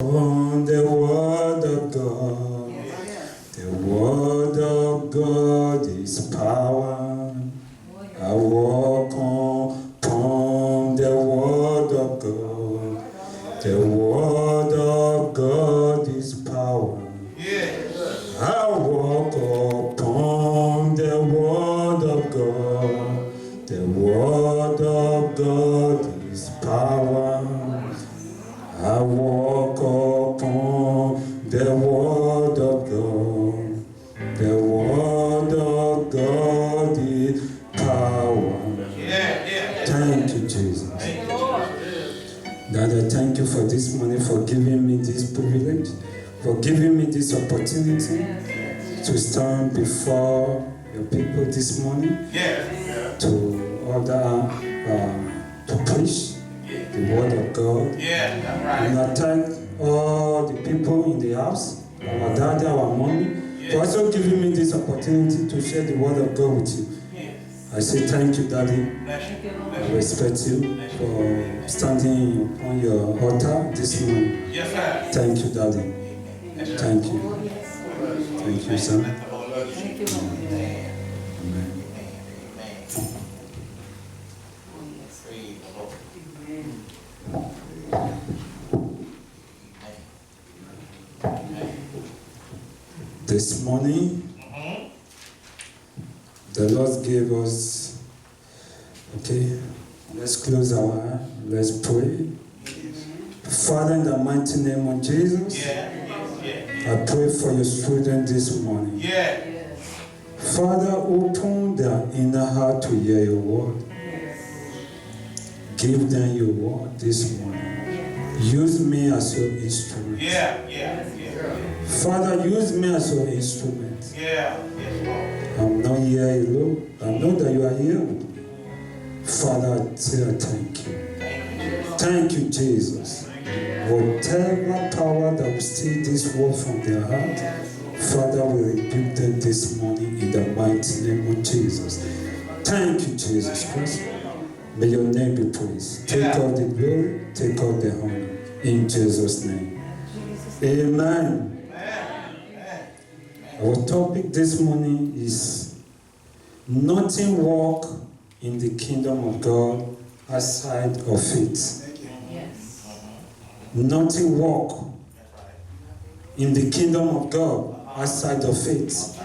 On the word of God. The word of God is power. I walk upon the word of God. The word of God is power. I walk upon the word of God. The word of God is power. I walk upon the word of God. The word of God is power. Thank you, Jesus. Daddy, thank you for this morning, for giving me this privilege, for giving me this opportunity to stand before your people this morning, to order, to preach the word of God. And I thank all the people in the house, our daddy, our mommy, for also giving me this opportunity to share the word of God with you. I say thank you, Daddy. I respect you for standing on your altar this morning. Thank you, Daddy. Thank you. Thank you, son. Amen. This morning, the Lord gave us, okay, let's close our eyes, let's pray. Father, in the mighty name of Jesus, I pray for your students this morning. Father, open their inner heart to hear your word. Give them your word this morning. Use me as your instrument. Father, use me as your instrument. I'm not here alone. I know that you are here with me. Father, I say thank you. Thank you, Jesus. Whatever power that will steal this word from their heart, Father, we rebuke them this morning in the mighty name of Jesus. Thank you, Jesus Christ. May your name be praised. Take all the glory, take all the honor. In Jesus' name. Amen. Our topic this morning is nothing work in the kingdom of God outside of faith. Nothing work in the kingdom of God outside of faith.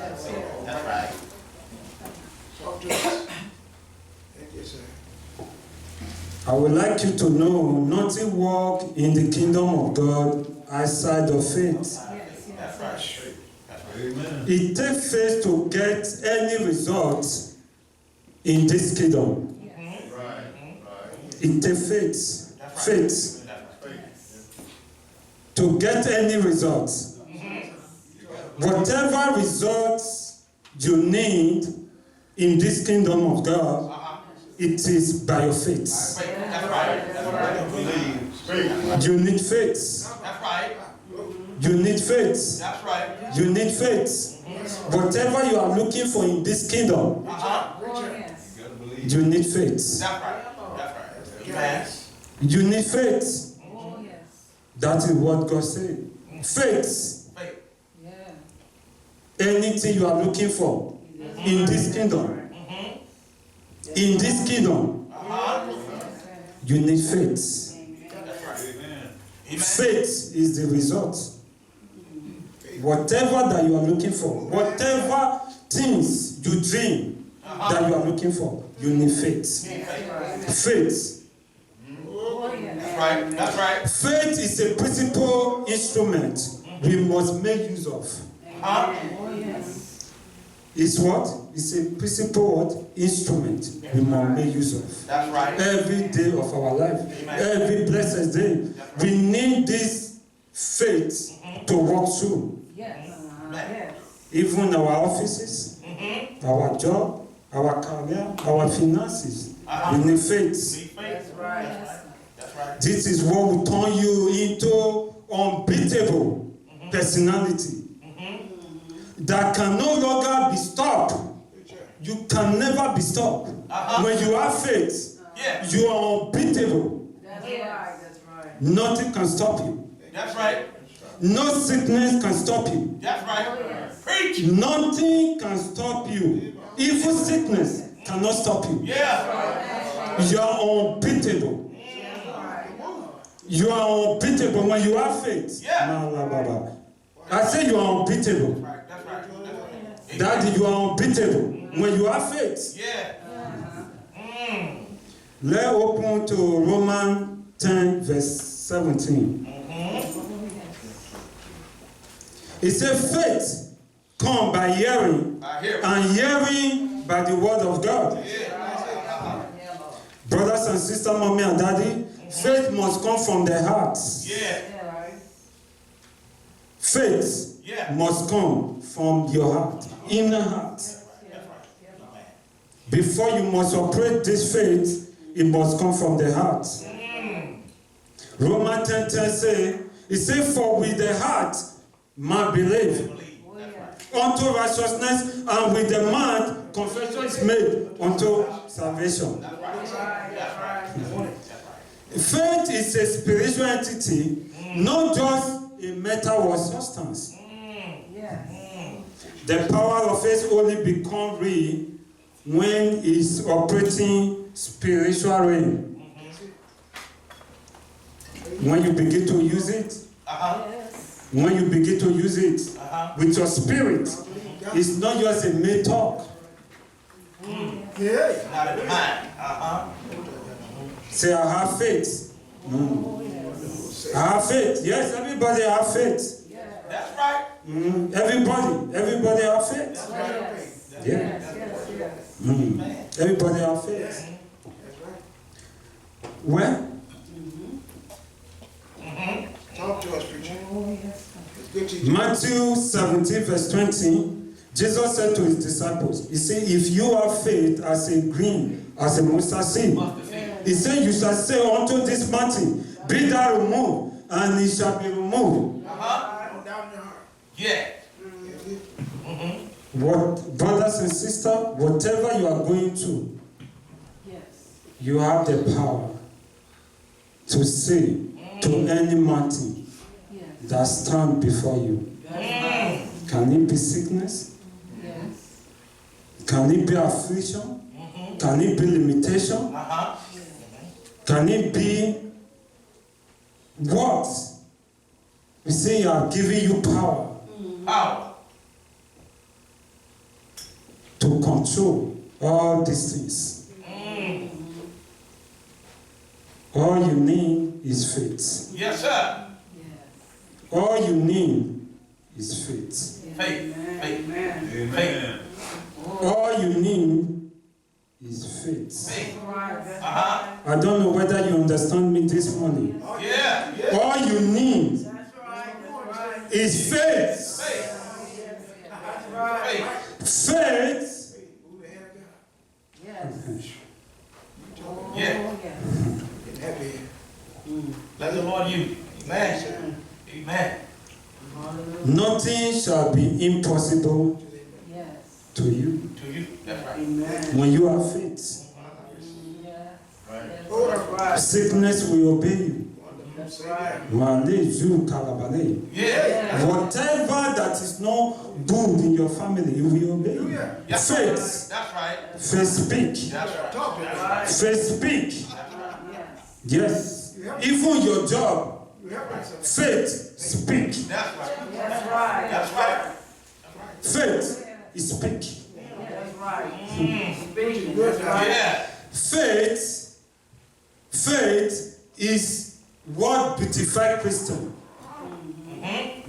I would like you to know nothing work in the kingdom of God outside of faith. It takes faith to get any result in this kingdom. It takes faith to get any results. Whatever results you need in this kingdom of God, it is by your faith. You need faith. You need faith. You need faith. Whatever you are looking for in this kingdom, you need faith. You need faith. That is what God said. Faith. Anything you are looking for in this kingdom, you need faith. Faith is the result. Whatever that you are looking for, whatever things you dream that you are looking for, you need faith. Faith. That's right. Faith is a principal instrument we must make use of. It's what? It's a principal instrument we must make use of. That's right. Every day of our life, every blessed day, we need this faith to walk through. Even our offices, our job, our career, our finances, we need faith. That's right. This is what will turn you into unbeatable personality that can no longer be stopped. You can never be stopped. When you have faith, you are unbeatable. That's right. Nothing can stop you. That's right. No sickness can stop you. That's right. Preach. Nothing can stop you. Even sickness cannot stop you. Yeah. You are unbeatable. You are unbeatable when you have faith. Yeah. I say you are unbeatable. That's right. Daddy, you are unbeatable when you have faith. Yeah. Let's open to Romans 10, verse 17. It says, faith come by hearing, and hearing by the word of God. Brothers and sisters, mommy and daddy, faith must come from the heart. Faith must come from your heart, inner heart. Before you must operate this faith, it must come from the heart. Romans 10:10 say, it says, for with the heart man believe unto righteousness, and with the mouth confession is made unto salvation. Faith is a spiritual entity, not just a metal or substance. The power of faith only becomes real when it's operating spiritually. When you begin to use it, when you begin to use it with your spirit, it's not just a mere talk. Say, I have faith. I have faith. Yes, everybody have faith. That's right. Everybody have faith. Yeah. Everybody have faith. Well, talk to us, preacher. Matthew 17, verse 20, Jesus said to his disciples, he said, if you have faith as a mustard seed, he said, you shall say unto this mountain, be thou removed, and it shall be removed. Yeah. What, brothers and sisters, whatever you are going through, you have the power to say to any mountain that stand before you. Can it be sickness? Can it be affliction? Can it be limitation? Can it be what? We say I are giving you power. To control all these things. All you need is faith. Yes, sir. All you need is faith. Faith. Faith. All you need is faith. I don't know whether you understand me this morning. Yeah. All you need is faith. Faith. Yeah. Let the Lord use you. Amen. Amen. Nothing shall be impossible to you. To you. That's right. When you have faith. Sickness will obey you. Yeah. Whatever that is not good in your family, you will obey you. That's Faith. That's right. Faith speak. That's right. Faith speak. Yes. Even your job. Faith speak. That's right. That's right. That's right. Faith is speak. Yeah. Faith is what beautifies Christian.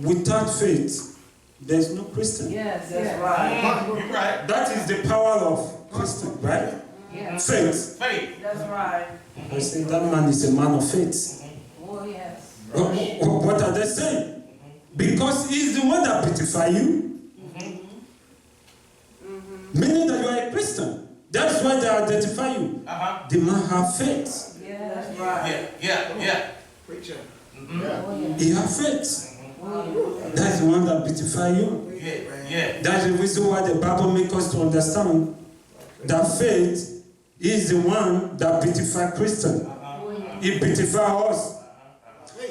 Without faith, there's no Christian. Yes, that's right. You're right. That is the power of Christian, right? Yes. Faith. Faith. That's right. I say that man is a man of faith. Oh, yes. What are they saying? Because he's the one that beautifies you. Meaning that you are a Christian. That's why they identify you. The man have faith. Yeah, that's right. Yeah. Preacher. He has faith. That's the one that beautifies you. Yeah. That's the reason why the Bible makes us to understand that faith is the one that beautifies Christian. It beautifies us.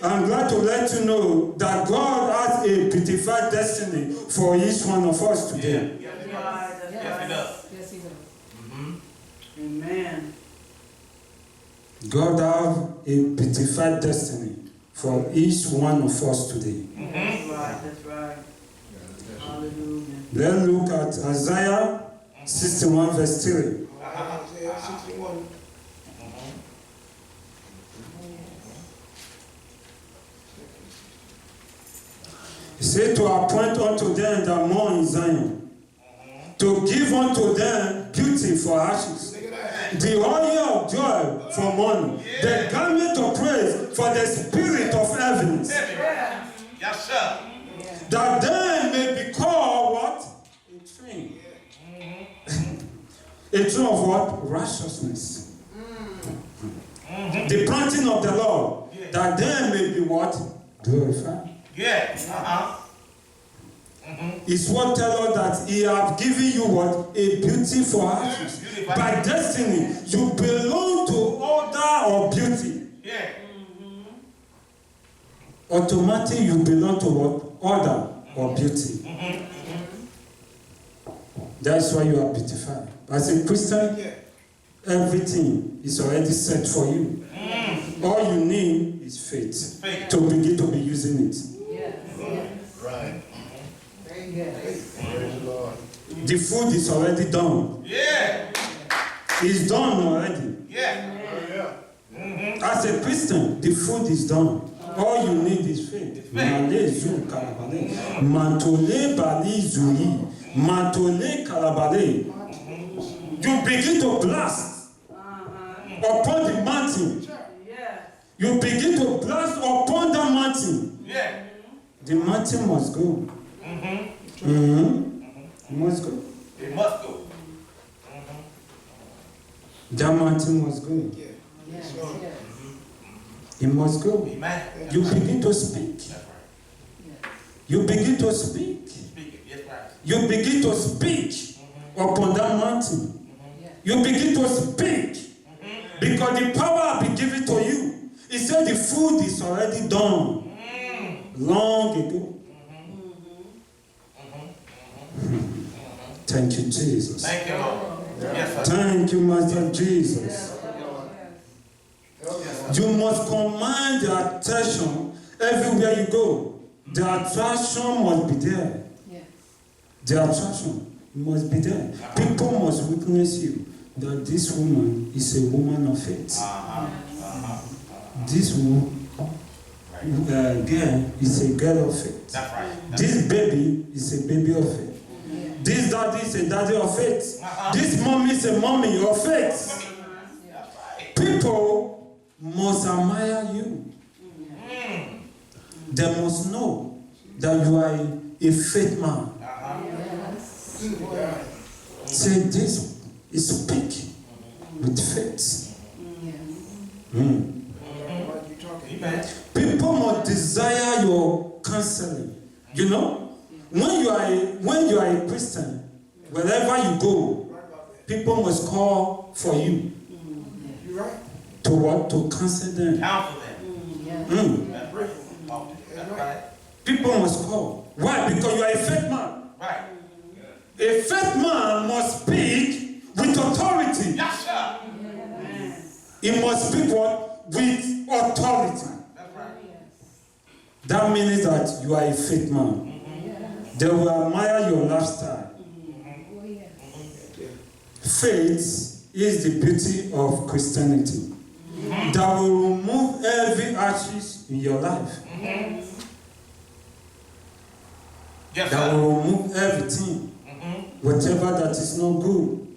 I'm glad to let you know that God has a beautified destiny for each one of us today. Yes, That's right. That's Yes, he right. does. Yes, he does. Mm-hmm. Amen. God has a beautified destiny for each one of us today. That's right. That's right. Hallelujah. Let's look at Isaiah 61 verse 3. Isaiah 61. He said to appoint unto them that mourn in Zion, to give unto them beauty for ashes, the oil of joy for mourning, the garment of praise for the spirit of heaviness, Yes, sir. that they may be called what? A tree. A tree of what? Righteousness. The planting of the Lord, that they may be what? Glorified. Yeah. His word tells us that He has given you what? A beauty for ashes. By destiny, you belong to order or beauty. Yeah. Automatically, you belong to what? Order or beauty. That's why you are beautified. As a Christian, everything is already set for you. All you need is faith to begin to be using it. Yes. Right. Yes. Praise the Lord. The food is already done. Yeah. It's done already. Yeah. As a Christian, the food is done. All you need is faith. Male zu kalabale. Mantole bali zuri. Mantole kalabale. You begin to blast upon the mountain. Yes. You begin to blast upon the mountain. Yeah. The mountain must go. It must go. It must go. That mountain must go. Yes. Yes. It must go. Amen. You begin to speak. That's right. You begin to speak. Speak it. Yes, right. You begin to speak upon that mountain. You begin to speak because the power will be given to you. He said the food is already done long ago. Thank you, Jesus. Thank you, Lord. Yes, sir. Thank you, Master Jesus. You must command the attention everywhere you go. The attraction must be there. Yes. The attraction must be there. People must witness you that this woman is a woman of faith. This girl is a girl of faith. That's right. This baby is a baby of faith. This daddy is a daddy of faith. This mommy is a mommy of faith. People must admire you. They must know that you are a faith man. Say this is speak with faith. People must desire your counseling. You know, when you are a Christian, wherever you go, people must call for you. You right? To what? To counsel them. Counsel them. That's right. That's right. People must call. Why? Because you are a faith man. Right. A faith man must speak with authority. Yes, sir. He must speak what? With authority. That's right. That means that you are a faith man. They will admire your lifestyle. Faith is the beauty of Christianity. That will remove every ashes in your life. Yes, That sir. will remove everything. Whatever that is not good.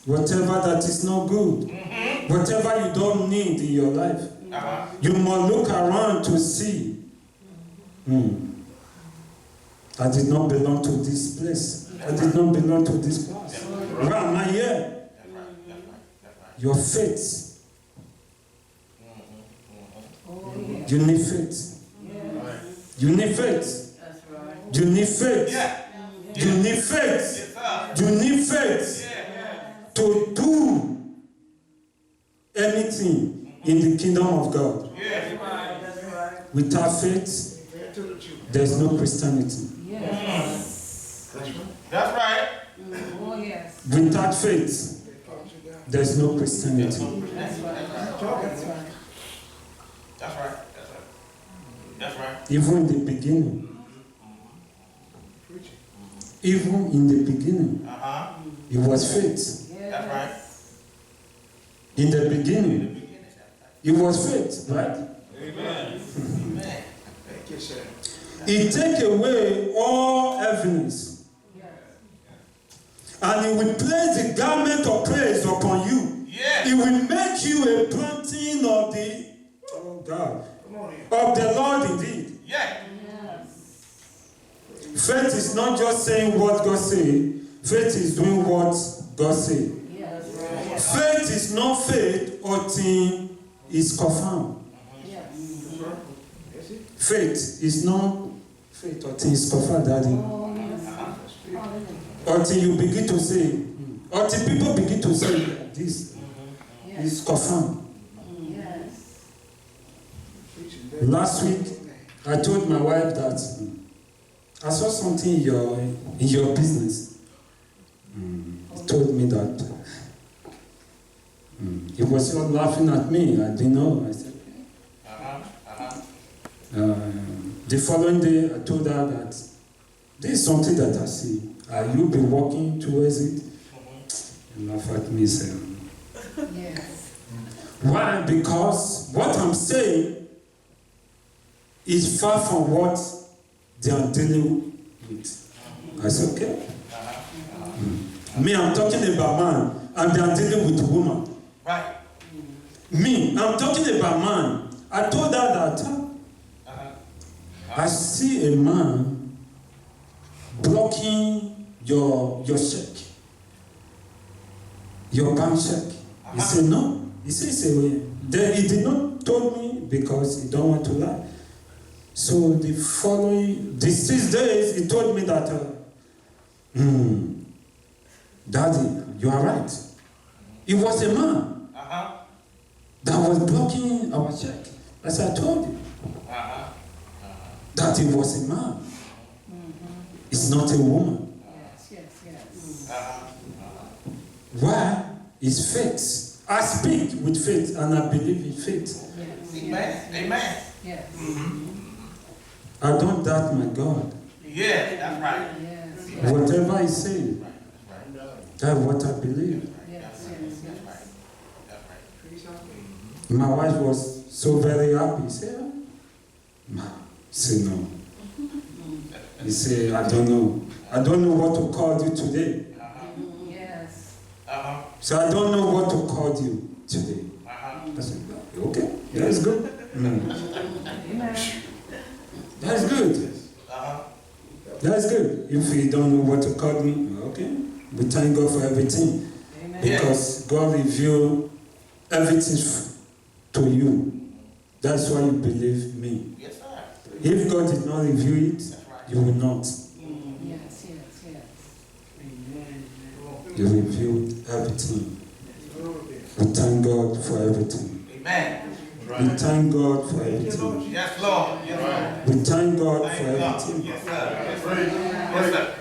Whatever that is not good. Whatever you don't need in your life. You must look around to see. I did not belong to this place. I did not belong to this class. Why am I here? Your faith. You need faith. You need faith. You need faith. You need faith. You need faith to do anything in the kingdom of God. Without faith, Amen to the truth. there's no Christianity. Yes. That's right. That's right. Oh, yes. Without faith, They caught you down. there's no Christianity. That's right. That's right. That's right. That's right. Even in the beginning, Preaching. even in the beginning, Uh-huh. it was faith. That's right. In the beginning, it was faith, right? Amen. Thank you, sir. It take away all heaviness, and it will place the garment of praise upon you. Yeah. It will make you a planting of the, oh God, Come on here. of the Lord indeed. Yeah. Faith is not just saying what God say. Faith is doing what God say. Yes. Faith is not faith until it's confirmed. Yes. That's it. Faith is not faith until it's confirmed, Daddy. Oh, yes. Hallelujah. Until you begin to say, until people begin to say this Yes. is confirmed. Yes. Preaching better. Last week, I told my wife that I saw something in your business. He told me that he was not laughing at me. I didn't know. I said, the following day, I told her that this is something that I see. Are you be working towards it? And laugh at me, say, Yes. why? Because what I'm saying is far from what they are dealing with. I said, okay. Me, I'm talking about man, and they are dealing with woman. Right. Me, I'm talking about man. I told her that I see a man blocking your check, your bank check. He said no. He said then he did not told me because he don't want to lie. So the 6 days he told me that Daddy, you are right. It was a man that was blocking our check. As I told you, that it was a man. It's not a woman. Yes. Yes. Why is faith? I speak with faith and I believe in faith. Amen. Amen. Yes. I don't doubt my God. Yeah, that's right. Yes. Whatever He says, that's what I believe. Yes. That's right. Preach out there. My wife was so very happy. He said, Ma, say no. He said, I don't know. I don't know what to call you today. Yes. So I don't know what to call you today. I said, okay, that's good. Amen. That's good. That's good. If you don't know what to call me, okay. We thank God for everything. Amen. Because God revealed everything to you. That's why you believe me. Yes, sir. If God did not reveal it, you will not. Yes. Amen. You revealed everything. We thank God for everything. Amen. We thank God for everything. Yes, Lord. Yes, Lord. We thank God for Thank God. everything. Yes, sir. Yes, sir.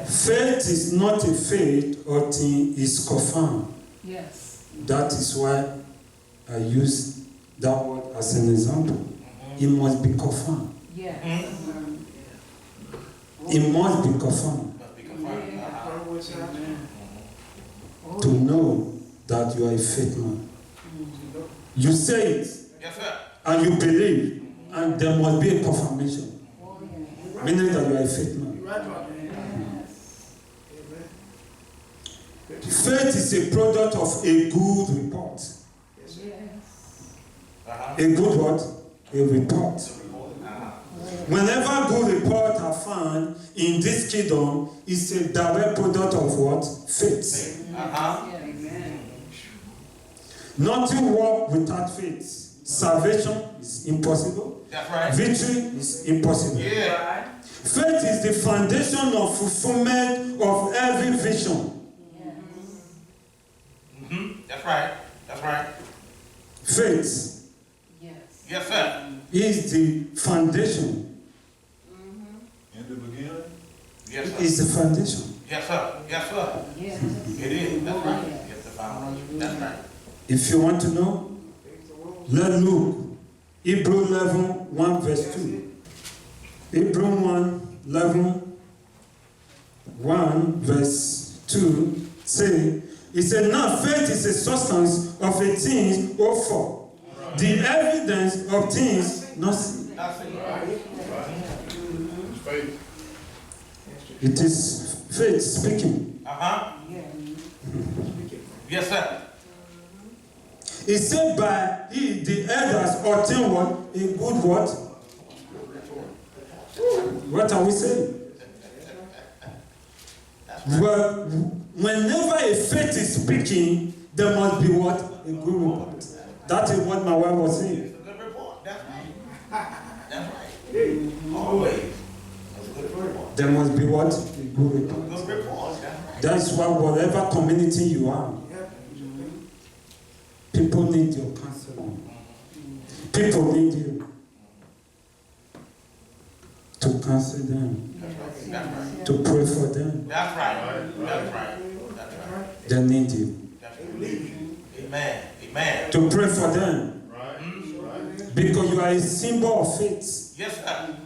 Faith is not a faith until it's confirmed. Yes. That is why I use that word as an example. It must be confirmed. Yes. It must be confirmed Must be confirmed. to know that you are a faith man. You say it Yes, sir. and you believe, and there must be a confirmation, Oh, yes. meaning that you are a faith man. Right, right. Faith is a product of a good report. Yes. A good what? A report. Whenever good reports are found in this kingdom, it's a direct product of what? Faith. Amen. Nothing works without faith. Salvation is impossible. That's right. Victory is impossible. Yeah. Faith is the foundation of fulfillment of every vision. That's right. That's right. Faith Yes. Yes, sir. He is the foundation. In the beginning. Yes, He sir. is the foundation. Yes, sir. Yes, sir. Yes. It is. That's right. Yes, the foundation. That's right. If you want to know, let's look. Hebrew 11, 1 verse 2. Hebrew 11, 1 verse 2 say, it said, now faith is a substance of a thing hoped for, the evidence of things not seen. That's it. It's faith. It is faith speaking. Uh-huh. Yes, sir. It said by he, the elders, obtain what? A good what? What are we saying? Well, whenever a faith is speaking, there must be what? A good report. That is what my wife was saying. It's a good report. That's right. That's right. Always. That's a good report. There must be what? A good report. Good report. That's right. That's why whatever community you are, people need your counseling. People need you to counsel them, That's right. That's right. to pray for them. That's right. That's right. That's right. They need you That's right. Amen. Amen. to pray for them Right. because you are a symbol of faith, Yes, sir.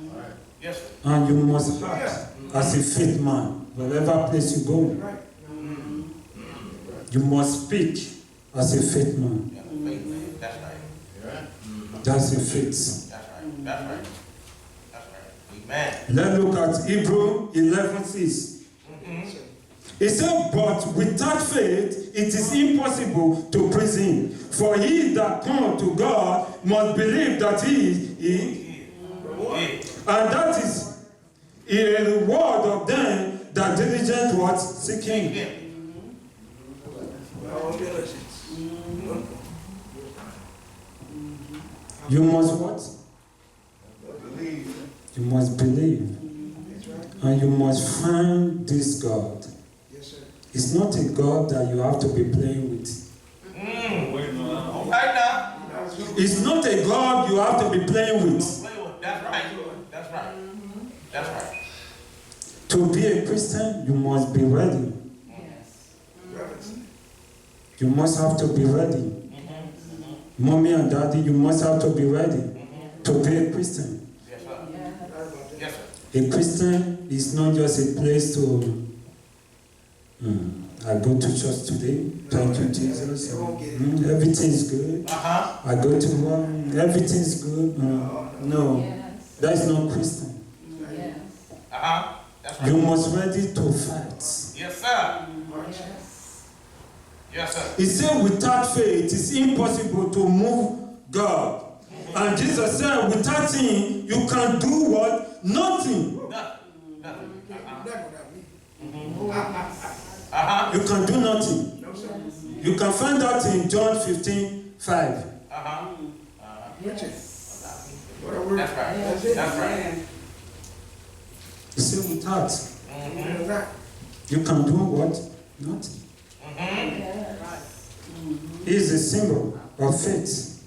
Yes, sir. and you must act as a faith man wherever place you go. You must speak as a faith man. Yeah, faith, man. That's right. Yeah. That's a faith. That's right. That's right. That's right. Amen. Let's look at Hebrew 11:6. It said, but without faith, it is impossible to please him. For he that comes to God must believe that he is, and that is a reward of them that diligent what seek him. You must what? You must believe. And you must find this God. It's not a God that you have to be playing with. All right now. It's not a God you have to be playing with. Play with. That's right. That's right. That's right. To be a Christian, you must be ready. You must have to be ready. Mommy and daddy, you must have to be ready to be a Christian. Yes, sir. Yes, sir. A Christian is not just a place to, I go to church today, thank you Jesus, everything's good. Uh-huh. I go to work, everything's good. No, that's not Christian. Uh-huh. That's right. You must ready to fight. Yes, sir. Yes, sir. He said without faith, it's impossible to move God. And Jesus said without him, you can do what? Nothing. Nothing. Uh-huh. You can do nothing. You can find that in John 15:5. Uh-huh. Yes. That's right. That's right. He said without, you can do what? Nothing. He is a symbol of faith.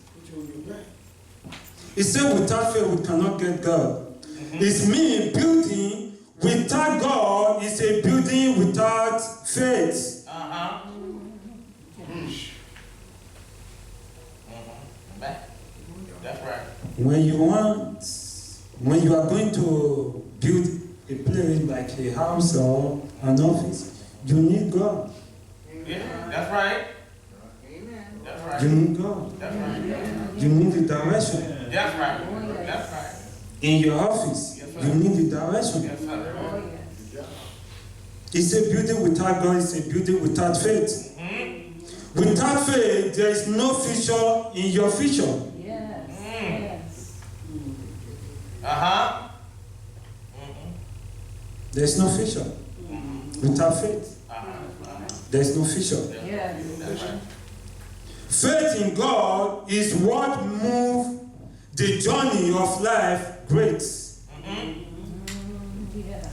He said without faith we cannot get God. It's me building without God is a building without faith. Uh-huh. That's right. When you are going to build a place like a house or an office, you need God. Yeah, that's right. That's right. You need God. That's right. You need the direction. That's right. That's right. In your office, you need the direction. Yes, sir. It's a building without God, it's a building without faith. Without faith, there is no future in your future. Uh-huh. There's no future. Without faith, there's no future. That's right. Faith in God is what moves the journey of life great.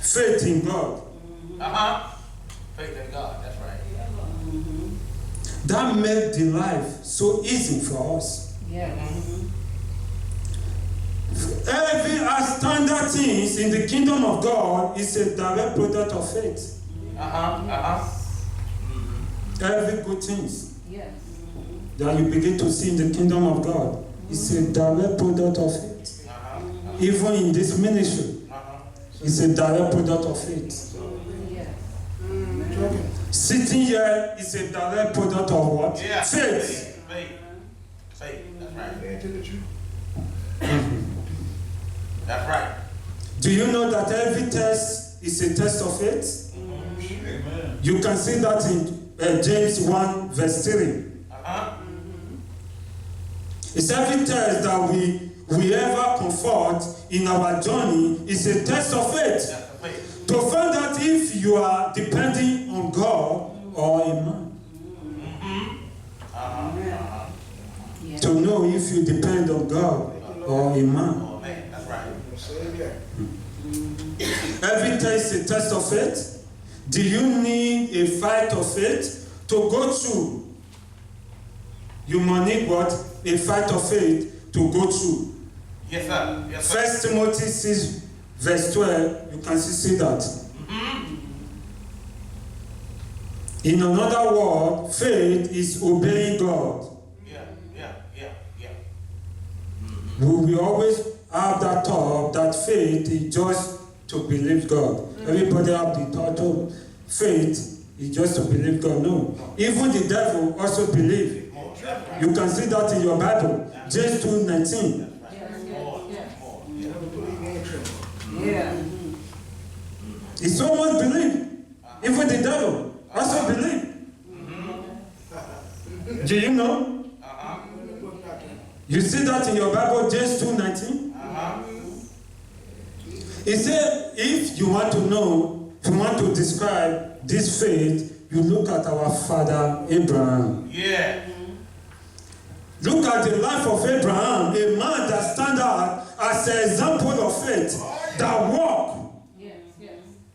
Faith in God. Uh-huh. Faith in God. That's right. That makes the life so easy for us. Every standard things in the kingdom of God is a direct product of faith. Every good things that you begin to see in the kingdom of God is a direct product of faith. Even in this ministry, it's a direct product of faith. Sitting here is a direct product of what? Yeah. Faith. Faith. That's right. That's right. Do you know that every test is a test of faith? Amen. You can see that in James 1 verse 3. It's every test that we ever confront in our journey is a test of faith. That's the faith. To find out if you are depending on God or a man. To know if you depend on God or a man. Oh man, that's right. Every test is a test of faith. Do you need a fight of faith to go through? You must need what? A fight of faith to go through. Yes, sir. Yes, sir. 1 Timothy 6 verse 12, you can see that. In another word, faith is obeying God. Yeah. We will always have that thought that faith is just to believe God. Everybody have the thought of faith is just to believe God. No. Even the devil also believes. You can see that in your Bible. James 2:19. It's almost believe. Even the devil also believe. Do you know? You see that in your Bible, James 2:19? It said, if you want to know, if you want to describe this faith, you look at our father Abraham. Yeah. Look at the life of Abraham, a man that stands out as an example of faith, that walk.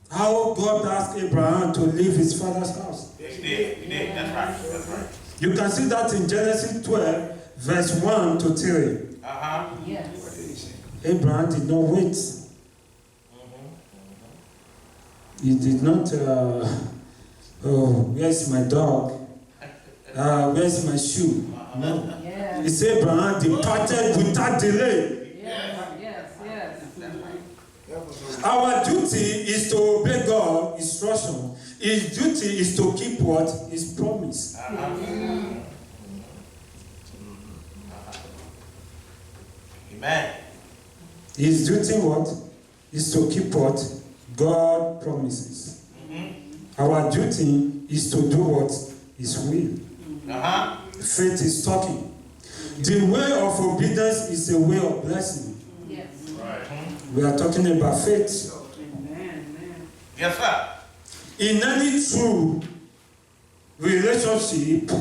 How God asked Abraham to leave his father's house. He did. That's right. That's right. You can see that in Genesis 12, verse 1 to 3. Abraham did not wait. He did not, where's my dog? Where's my shoe? No. He said Abraham departed without delay. Our duty is to obey God's instruction. His duty is to keep what? His promise. Amen. His duty what? Is to keep what? God promises. Our duty is to do what? His will. Faith is talking. The way of obedience is a way of blessing. We are talking about faith. Yes, sir. In any true relationship,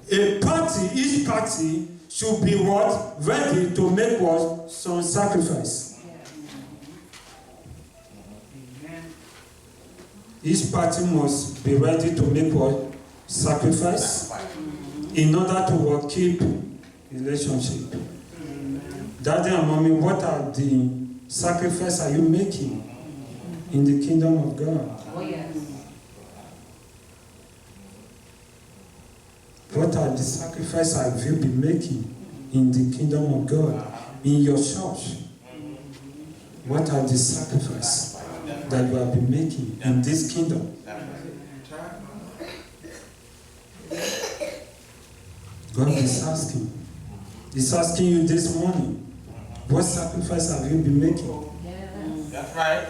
each party should be what? Ready to make what? Some sacrifice. Each party must be ready to make what? Sacrifice. In order to what? Keep relationship. Daddy and mommy, what are the sacrifice are you making in the kingdom of God? What are the sacrifices have you been making in the kingdom of God? In your church? What are the sacrifices that you have been making in this kingdom? God is asking. He's asking you this morning, what sacrifice have you been making? That's right.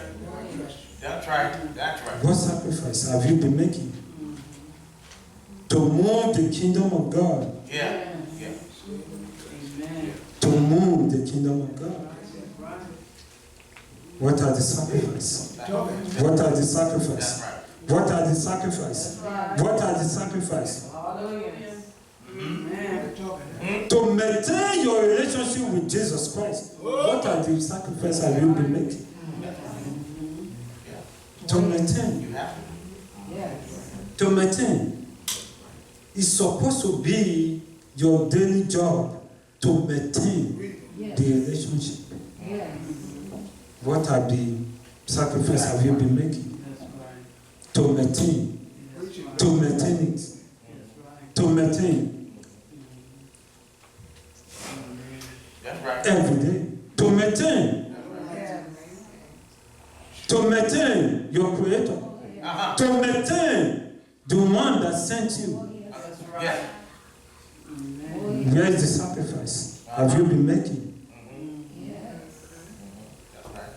That's right. That's right. What sacrifice have you been making to move the kingdom of God? Yeah. To move the kingdom of God. What are the sacrifices? What are the sacrifices? What are the sacrifices? What are the sacrifices? To maintain your relationship with Jesus Christ, what are the sacrifices have you been making? To maintain. To maintain. It's supposed to be your daily job to maintain the relationship. What are the sacrifices have you been making? That's right. To maintain. To maintain it. That's right. To maintain. That's right. Every day. To maintain. To maintain your creator. To maintain the one that sent you. That's right. Yeah. Amen. Where is the sacrifice? Have you been making? That's right.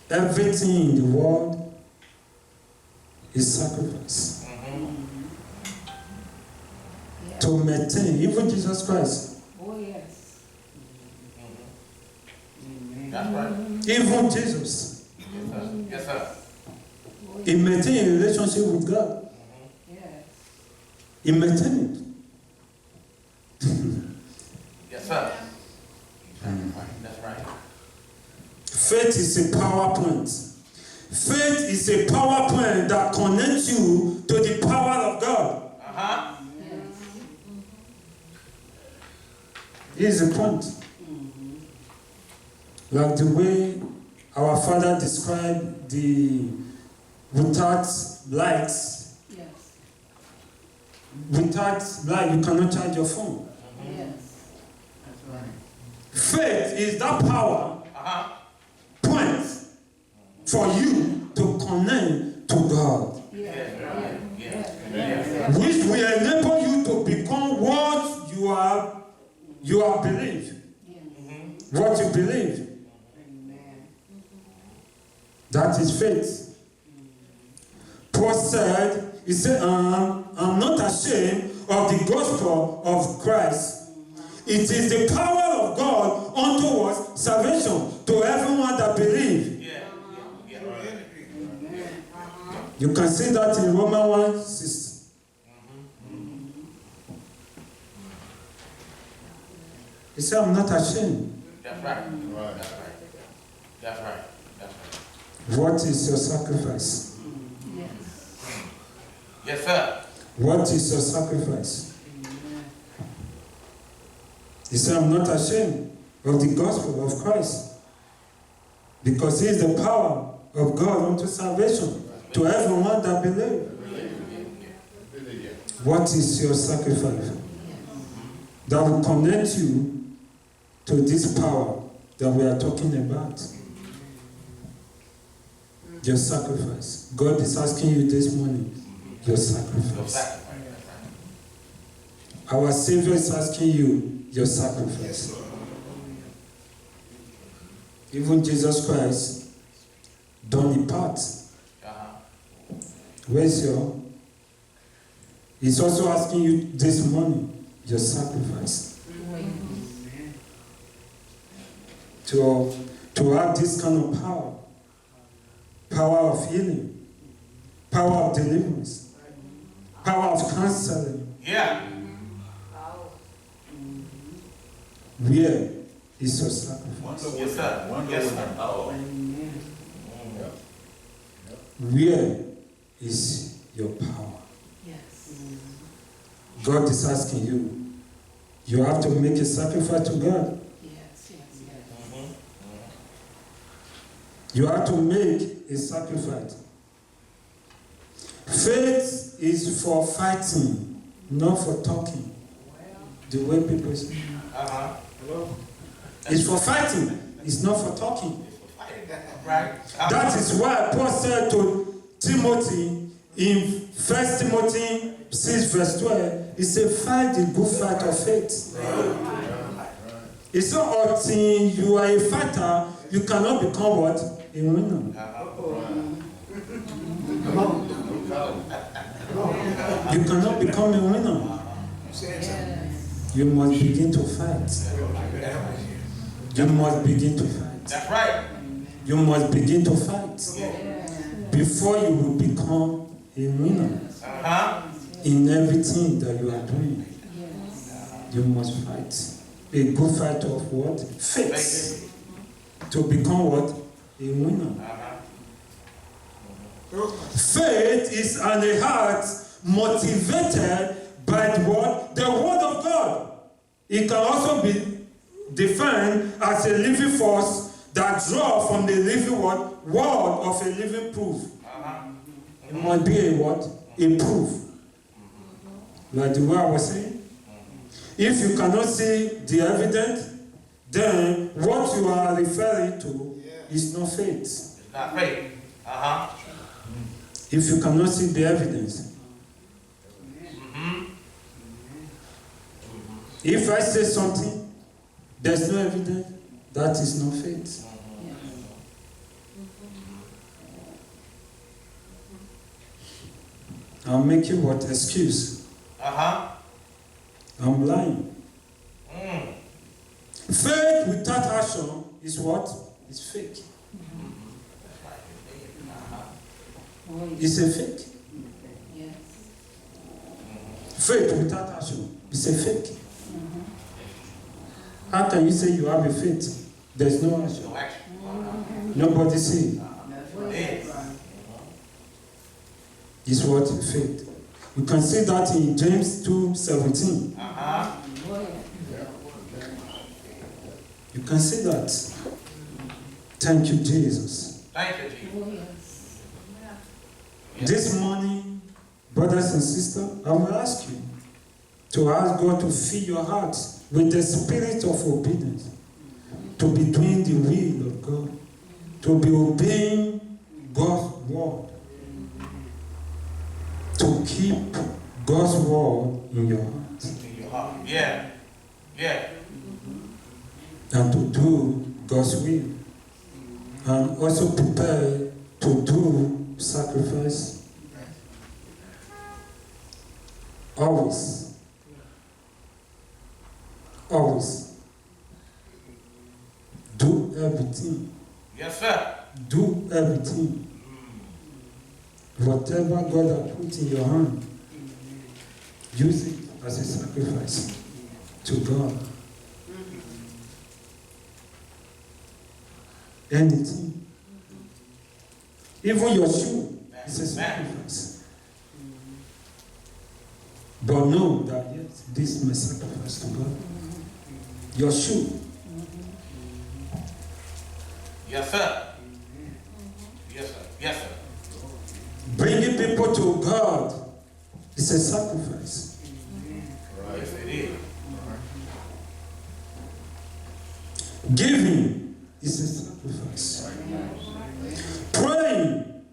Everything in the world is sacrifice. To maintain, even Jesus Christ, Amen. That's right. even Jesus, Yes, sir. Yes, sir. he maintained a relationship with God. He maintained it. Yes, sir. That's right. Faith is a power point. Faith is a power point that connects you to the power of God. Here's the point. Like the way our father described the without lights, without light you cannot charge your phone. That's right. Faith is that power point for you to connect to God, which will enable you to become what you are believe. What you believe. That is faith. Paul said, he said, I'm not ashamed of the gospel of Christ. It is the power of God unto us salvation to everyone that believes. You can see that in Romans 1:6. He said, I'm not ashamed. That's right. That's right. That's right. That's right. What is your sacrifice? Yes, sir. What is your sacrifice? He said, I'm not ashamed of the gospel of Christ, because he is the power of God unto salvation to everyone that believes. What is your sacrifice that will connect you to this power that we are talking about? Your sacrifice. God is asking you this morning, your sacrifice. Our Savior is asking you, your sacrifice. Even Jesus Christ, don't depart. Where's your? He's also asking you this morning, your sacrifice. To have this kind of power. Power of healing. Power of deliverance. Power of counseling. Yeah. Where is your sacrifice? Yes, sir. Yes, sir. Where is your power? God is asking you. You have to make a sacrifice to God. You have to make a sacrifice. Faith is for fighting, not for talking. The way people say. It's for fighting. It's not for talking. Right. That is why Paul said to Timothy in 1 Timothy 6 verse 12, he said, fight the good fight of faith. It's not until you are a fighter, you cannot become what? A winner. You cannot become a winner. You must begin to fight. You must begin to fight. That's right. You must begin to fight before you will become a winner in everything that you are doing. You must fight. A good fight of what? Faith. To become what? A winner. Faith is an heart motivated by the word of God. it can also be defined as a living force that draws from the living word of a living proof. It must be a what? A proof. Like the way I was saying. If you cannot see the evidence, then what you are referring to is not faith. It's not faith. If you cannot see the evidence. If I say something, there's no evidence, that is not faith. I'll make you what? Excuse. I'm lying. Faith without action is what? It's fake. It's a fake. Faith without action is a fake. How can you say you have a faith? There's no action. Nobody see it. It's what? Faith. You can see that in James 2:17. You can see that. Thank you, Jesus. Thank you, Jesus. This morning, brothers and sisters, I will ask you to ask God to fill your heart with the spirit of obedience, to be doing the will of God, to be obeying God's word, to keep God's word in your heart. In your heart. Yeah. And to do God's will. And also prepare to do sacrifice. Always. Do everything. Yes, sir. Do everything. Whatever God has put in your hand, use it as a sacrifice to God. Anything. Even your shoe is a sacrifice. But know that yes, this is my sacrifice to God. Your shoe. Yes, sir. Yes, sir. Yes, sir. Bringing people to God is a sacrifice. Yes, it is. Giving is a sacrifice. Praying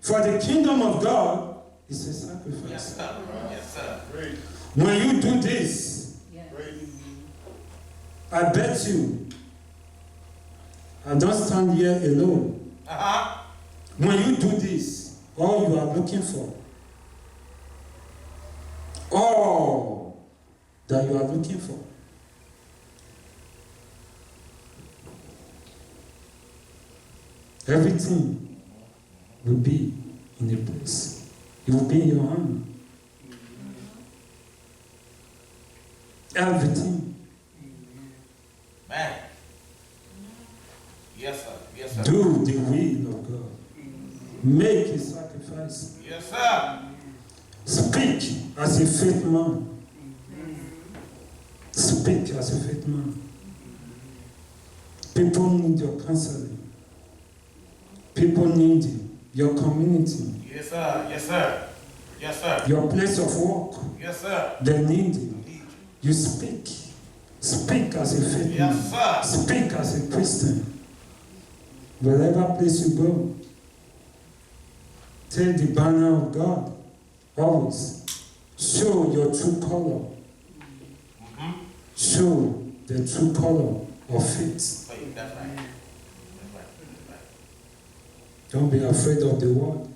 for the kingdom of God is a sacrifice. Yes, sir. Yes, sir. Great. When you do this, I bet you, I don't stand here alone. When you do this, all you are looking for, all that you are looking for, everything will be in a place. It will be in your hand. Everything. Man. Yes, sir. Yes, sir. Do the will of God. Make a sacrifice. Yes, sir. Speak as a faith man. Speak as a faith man. People need your counseling. People need your community. Yes, sir. Yes, sir. Yes, sir. Your place of work. Yes, sir. They need you. You speak. Speak as a faith man. Yes, sir. Speak as a Christian. Wherever place you go, take the banner of God. Always show your true color. Show the true color of faith. Wait, that's right. Don't be afraid of the world.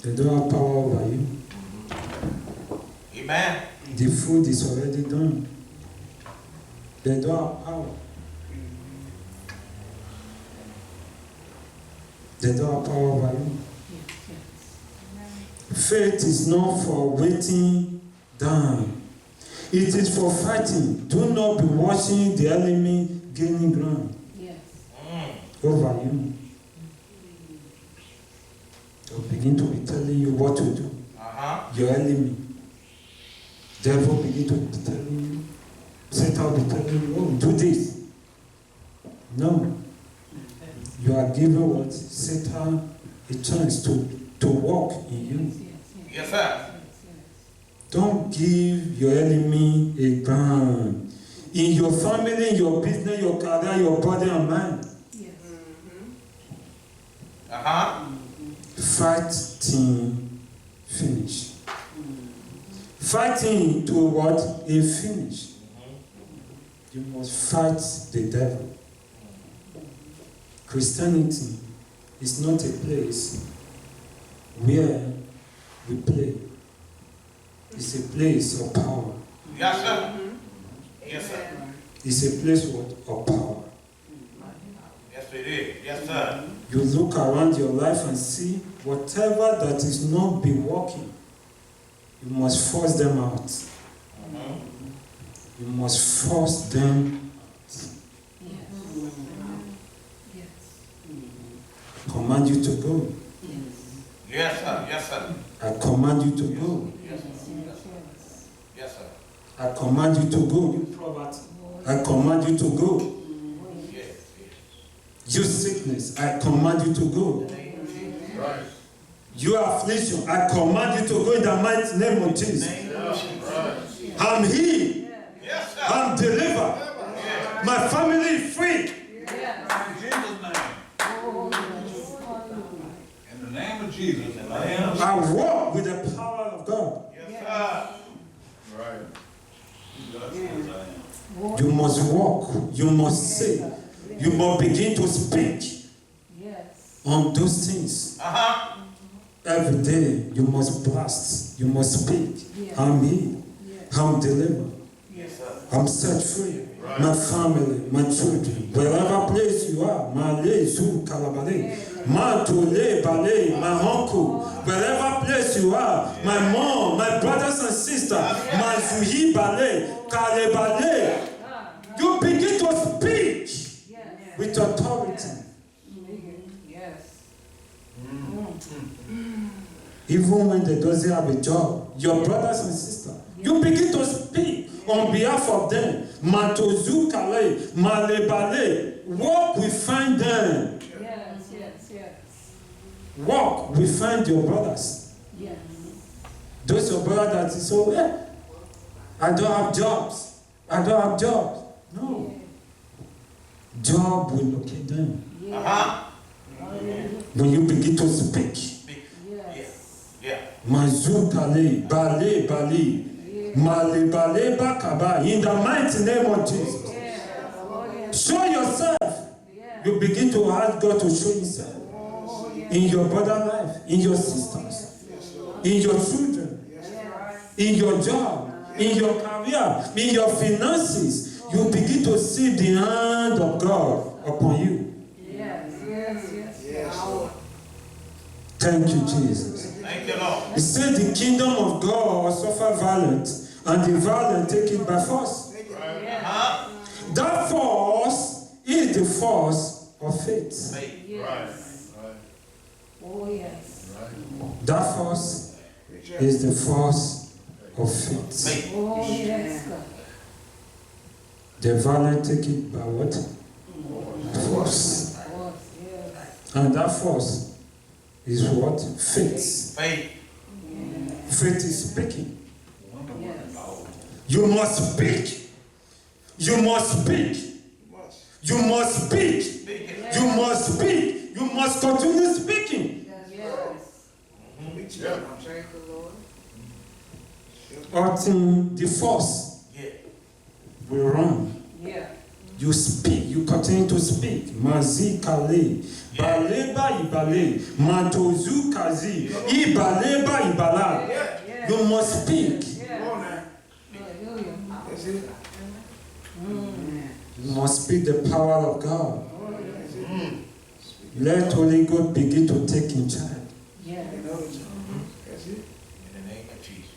They don't have power over you. Amen. The food is already done. They don't have power. They don't have power over you. Faith is not for waiting down. It is for fighting. Do not be watching the enemy gaining ground over you. They'll begin to be telling you what to do. your enemy. Devil begin to tell you, Satan will be telling you, oh, do this. No. You are given what? Satan a chance to walk in you. Yes, sir. Don't give your enemy a ground. In your family, in your business, your career, your body and mind. Fighting finish. Fighting to what? A finish. You must fight the devil. Christianity is not a place where we play. It's a place of power. Yes, sir. Yes, sir. It's a place of power. Yes, it is. Yes, sir. You look around your life and see whatever that is not be working, you must force them out. You must force them. Command you to go. Yes, sir. Yes, sir. I command you to go. Yes, sir. Yes, sir. I command you to go. You poverty. I command you to go. Yes, You sickness. I command you to go. Right. You affliction. I command you to go in the mighty name of Jesus. Right. I'm healed. yes, sir. I'm delivered. My family is free. In Jesus' name. In the name of Jesus. In the name of I walk with the power of God. Yes, sir. Right. You must walk. You must say. You must begin to speak on those things. Every day you must blast. You must speak. I'm healed. I'm delivered. Yes, sir. I'm set free. My family, my children, wherever place you are, my lezu kalabale, my tole bale, my uncle, wherever place you are, my mom, my brothers and sisters, my zuhi bale, kale bale, you begin to speak with authority. Even when they don't have a job, your brothers and sisters, you begin to speak on behalf of them. Matozu kale, malebale, walk, we find them. Walk, we find your brothers. Those your brothers that is so, I don't have jobs. I don't have jobs. No. Job will locate them. When you begin to speak. Yeah. Mazukale, bale, bale, male, bale, bakaba, in the mighty name of Jesus. Show yourself. You begin to ask God to show himself. In your brother life, in your sisters, in your children, in your job, in your career, in your finances. You begin to see the hand of God upon you. Thank you, Jesus. Thank you, Lord. He said the kingdom of God will suffer violence, and the violent take it by force. That force is the force of faith. Right. Oh, yes. That force is the force of faith. Oh, yes, God. The violent take it by what? Force. And that force is what? Faith. Faith. Faith is speaking. You must speak. You must speak. You must speak. You must speak. You must continue speaking. Until the force will run. You speak. You continue to speak. Mazi kale. Baleba ibale. Matozu kazi. Ibaleba ibala. You must speak. You must speak the power of God. Let Holy God begin to take in charge. In the name of Jesus.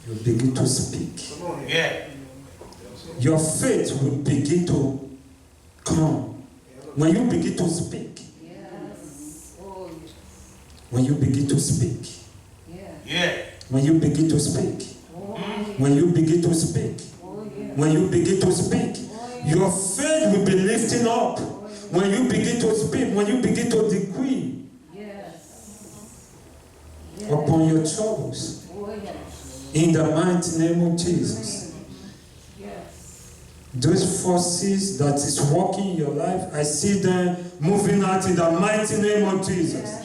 You begin to speak. Yeah. Your faith will begin to come. When you begin to speak. When you begin to speak. Yeah. When you begin to speak. When you begin to speak. When you begin to speak. Your faith will be lifting up. When you begin to speak. When you begin to decree. Upon your troubles. In the mighty name of Jesus. Those forces that is working in your life, I see them moving out in the mighty name of Jesus.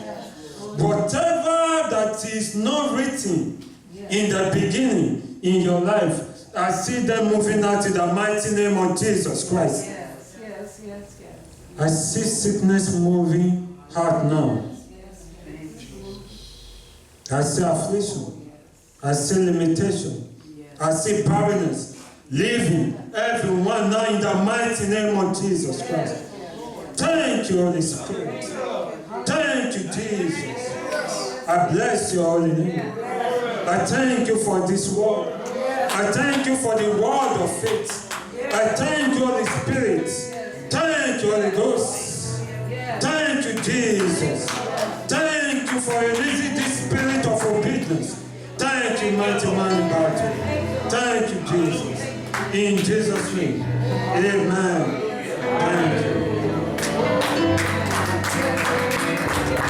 Whatever that is not written in the beginning in your life, I see them moving out in the mighty name of Jesus Christ. I see sickness moving out now. I see affliction. I see limitation. I see barrenness. Living everyone now in the mighty name of Jesus Christ. Thank you, Holy Spirit. Thank you, Jesus. I bless your holy name. I thank you for this word. I thank you for the word of faith. I thank you, Holy Spirit. Thank you, Holy Ghost. Thank you, Jesus. Thank you for releasing this spirit of obedience. Thank you, mighty man in battle. Thank you, Jesus. In Jesus' name. Amen. Thank you.